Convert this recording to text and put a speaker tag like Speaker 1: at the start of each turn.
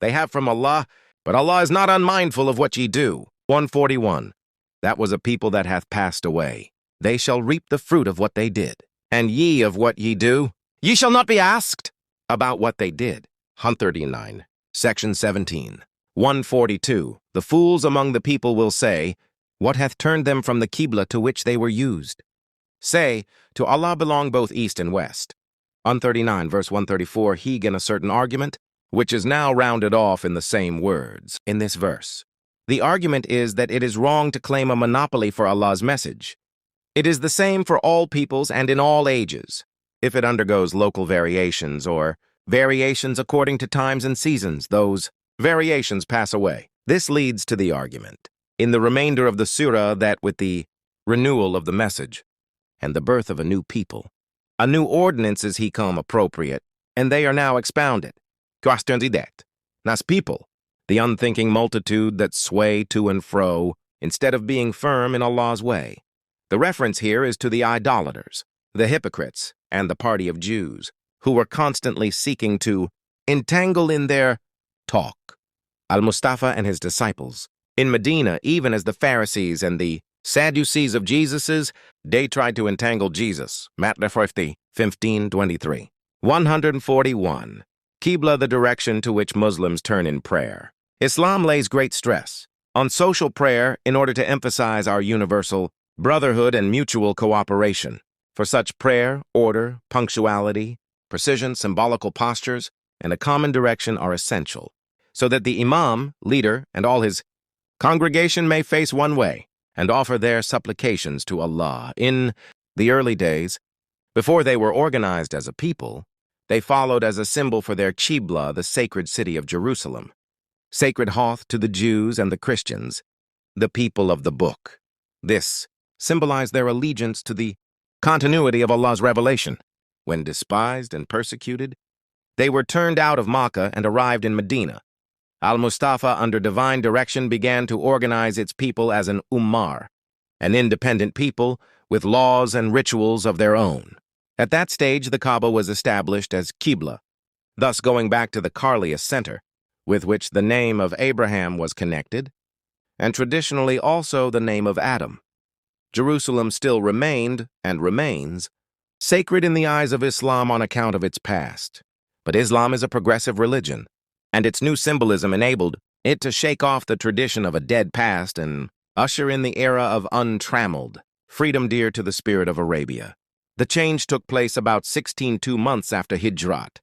Speaker 1: they have from Allah, but Allah is not unmindful of what ye do. 141. That was a people that hath passed away. They shall reap the fruit of what they did. And ye of what ye do, ye shall not be asked about what they did. 139. Section 17. 142. The fools among the people will say, what hath turned them from the Qibla to which they were used? Say, to Allah belong both east and west. 139, verse 134, he given a certain argument, which is now rounded off in the same words in this verse. The argument is that it is wrong to claim a monopoly for Allah's message. It is the same for all peoples and in all ages, if it undergoes local variations or variations according to times and seasons. Those variations pass away. This leads to the argument in the remainder of the surah that with the renewal of the message and the birth of a new people, a new ordinance is he come appropriate, and they are now expounded. Nas people, the unthinking multitude that sway to and fro, instead of being firm in Allah's way. The reference here is to the idolaters, the hypocrites, and the party of Jews, who were constantly seeking to entangle in their talk Al-Mustafa and his disciples. In Medina, even as the Pharisees and the Sadducees of Jesus's, they tried to entangle Jesus. Matthew 15:23. 141. Qibla, the direction to which Muslims turn in prayer. Islam lays great stress on social prayer in order to emphasize our universal brotherhood and mutual cooperation. For such prayer, order, punctuality, precision, symbolical postures, and a common direction are essential, so that the imam, leader, and all his congregation may face one way and offer their supplications to Allah. In the early days, before they were organized as a people, they followed as a symbol for their Qibla the sacred city of Jerusalem, sacred Hoth to the Jews and the Christians, the people of the book. This symbolized their allegiance to the continuity of Allah's revelation. When despised and persecuted, they were turned out of Makkah and arrived in Medina. Al-Mustafa, under divine direction, began to organize its people as an ummah, an independent people with laws and rituals of their own. At that stage, the Kaaba was established as Qibla, thus going back to the Karliya center, with which the name of Abraham was connected, and traditionally also the name of Adam. Jerusalem still remained, and remains, sacred in the eyes of Islam on account of its past. But Islam is a progressive religion, and its new symbolism enabled it to shake off the tradition of a dead past and usher in the era of untrammeled freedom dear to the spirit of Arabia. The change took place about 2 months after Hijrat,